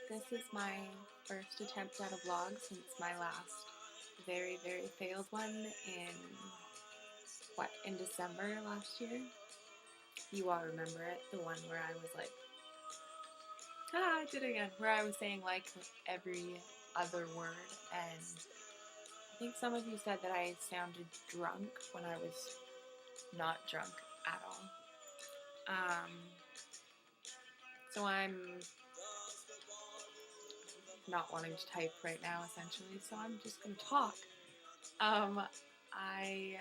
This is my first attempt at a vlog since my last very failed one in December last year. You all remember it, the one where I was like, I did it again, where I was saying like every other word, and I think some of you said that I sounded drunk when I was not drunk at all. So I'm not wanting to type right now, essentially, so I'm just going to talk. I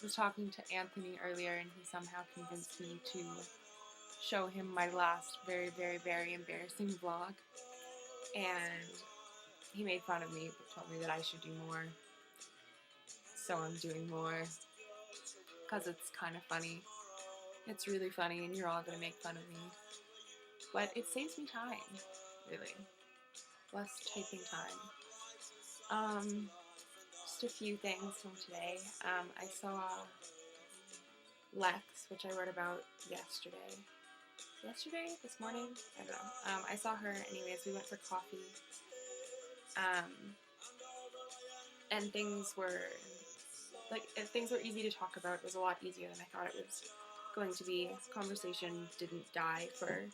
was talking to Anthony earlier, and he somehow convinced me to show him my last very embarrassing vlog, and he made fun of me but told me that I should do more, so I'm doing more because it's kind of funny. It's really funny, and you're all going to make fun of me, but it saves me time, really. Less typing time. Just a few things from today. I saw Lex, which I wrote about yesterday? This morning? I don't know. I saw her anyways. We went for coffee. And things were, things were easy to talk about. It was a lot easier than I thought it was going to be. Conversation didn't die for,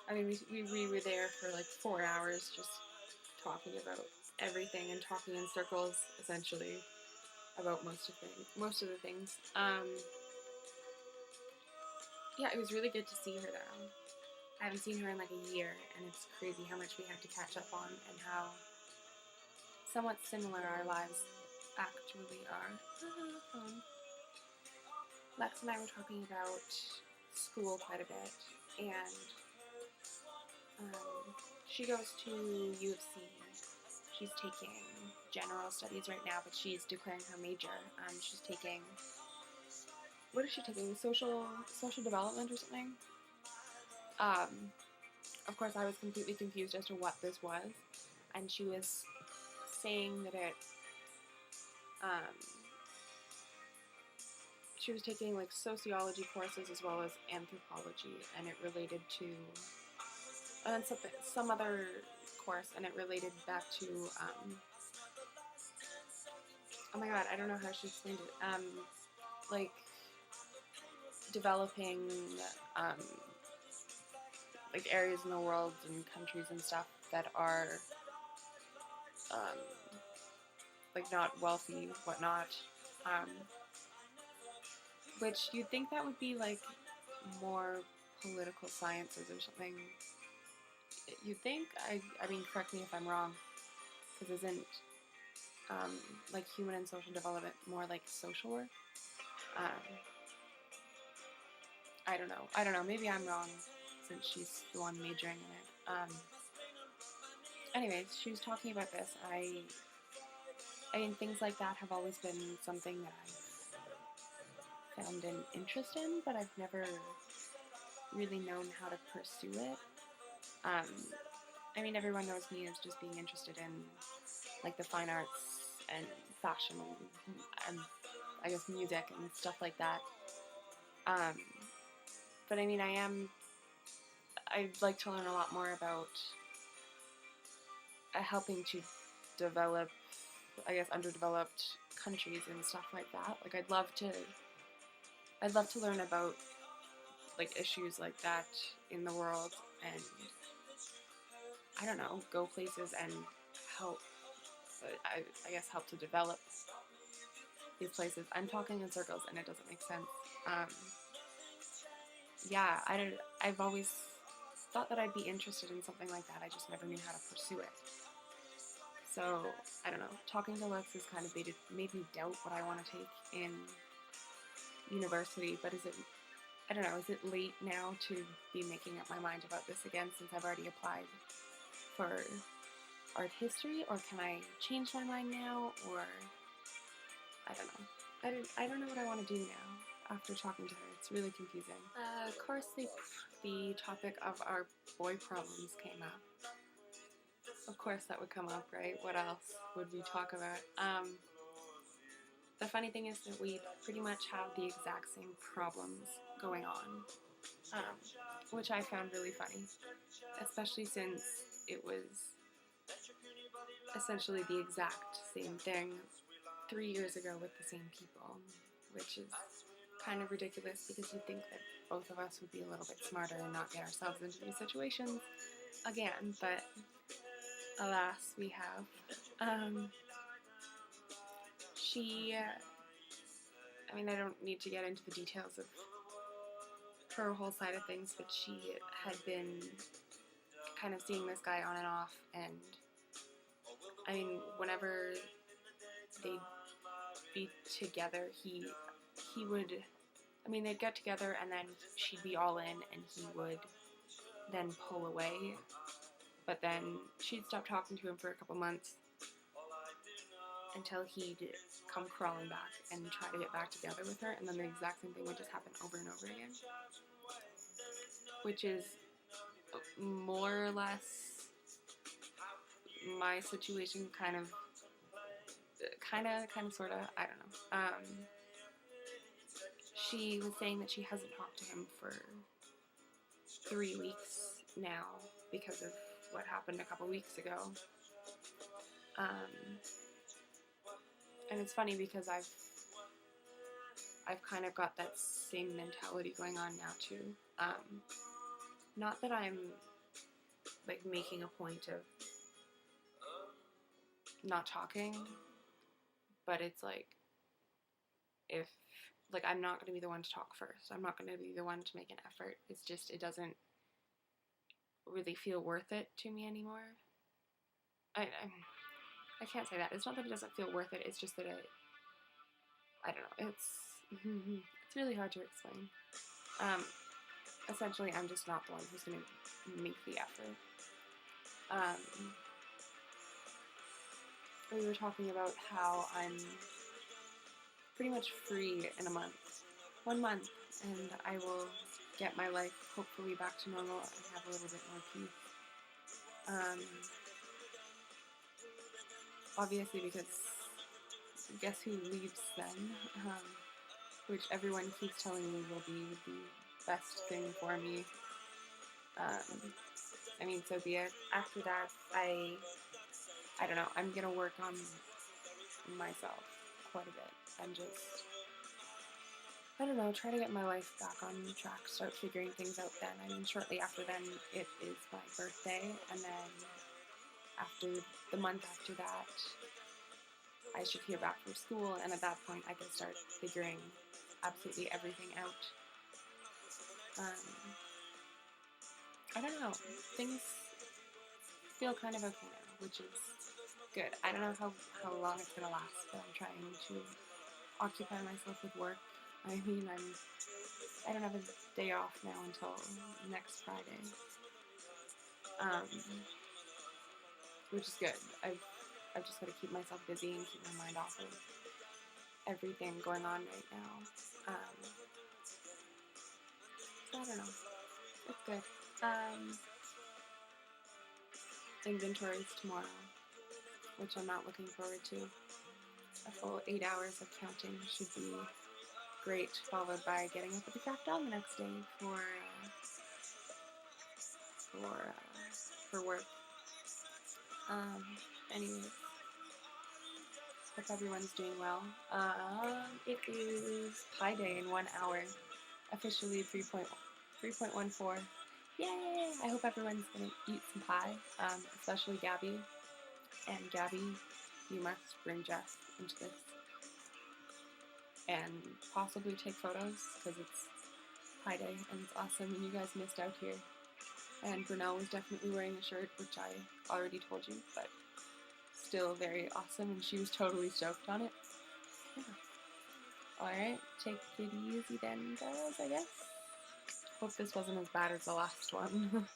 we were there for like 4 hours just talking about everything and talking in circles, essentially, about most of the things. Yeah, it was really good to see her though. I haven't seen her in like a year, and it's crazy how much we have to catch up on and how somewhat similar our lives actually are. Lex and I were talking about school quite a bit, and she goes to U of C. She's taking general studies right now, but she's declaring her major. She's taking, what is she taking? Social development or something? Of course, I was completely confused as to what this was, and she was saying that she was taking like sociology courses as well as anthropology, and it related to, and then some other course, and it related back to, oh my god, I don't know how she explained it, like developing, like areas in the world and countries and stuff that are, like not wealthy, whatnot, which you'd think that would be like more political sciences or something. You'd think, I mean, correct me if I'm wrong, because isn't, like human and social development more like social work? I don't know, maybe I'm wrong, since she's the one majoring in it. Anyways, she was talking about this. I mean, things like that have always been something that I've found an interest in, but I've never really known how to pursue it. I mean, everyone knows me as just being interested in, like, the fine arts and fashion and I guess music and stuff like that. But I mean, I'd like to learn a lot more about helping to develop, I guess, underdeveloped countries and stuff like that. Like, I'd love to learn about, like, issues like that in the world, and I don't know, go places and help, I guess, help to develop these places. I'm talking in circles and it doesn't make sense. Yeah, I've always thought that I'd be interested in something like that. I just never knew how to pursue it. So, I don't know, talking to Lex has kind of made me doubt what I want to take in university, but I don't know, is it late now to be making up my mind about this again since I've already applied for art history, or can I change my mind now, or I don't know. I don't know what I want to do now after talking to her. It's really confusing. Of course, the topic of our boy problems came up. Of course that would come up, right? What else would we talk about? The funny thing is that we pretty much have the exact same problems going on. which I found really funny, especially since it was essentially the exact same thing 3 years ago with the same people, which is kind of ridiculous because you'd think that both of us would be a little bit smarter and not get ourselves into these situations again, but alas, we have. I don't need to get into the details of her whole side of things, but she had been kind of seeing this guy on and off, and whenever they'd be together, he would, they'd get together and then she'd be all in and he would then pull away, but then she'd stop talking to him for a couple months until he'd come crawling back and try to get back together with her, and then the exact same thing would just happen over and over again, which is more or less my situation, kind of, sort of, I don't know. She was saying that she hasn't talked to him for 3 weeks now because of what happened a couple weeks ago. And it's funny because I've kind of got that same mentality going on now too. Not that I'm like making a point of not talking, but it's like, if, like, I'm not going to be the one to talk first. I'm not going to be the one to make an effort. It's just, it doesn't really feel worth it to me anymore. I can't say that. It's not that it doesn't feel worth it. It's just that I don't know. It's really hard to explain. Essentially, I'm just not the one who's going to make the effort. We were talking about how I'm pretty much free in 1 month, and I will get my life hopefully back to normal and have a little bit more peace. Obviously, because guess who leaves then? Which everyone keeps telling me will be the best thing for me. So be it. After that, I don't know, I'm gonna work on myself quite a bit and just, I don't know, try to get my life back on track, start figuring things out then. Shortly after then, it is my birthday, and then after the month after that, I should hear back from school, and at that point, I can start figuring absolutely everything out. I don't know, things feel kind of okay now, which is good. I don't know how long it's gonna last, but I'm trying to occupy myself with work. I don't have a day off now until next Friday, which is good. I've just got to keep myself busy and keep my mind off of everything going on right now. So I don't know. It's good. Inventories tomorrow, which I'm not looking forward to. A full 8 hours of counting should be great, followed by getting up with the crack dawn the next day for work. Anyways, hope everyone's doing well. It is Pie Day in 1 hour, officially 3.14. Yay! I hope everyone's gonna eat some pie, especially Gabby. And Gabby, you must bring Jeff into this and possibly take photos, because it's Pie Day and it's awesome and you guys missed out here. And Brunel was definitely wearing a shirt, which I already told you, but still very awesome, and she was totally stoked on it. Yeah. Alright, take it easy then, girls, I guess. Hope this wasn't as bad as the last one.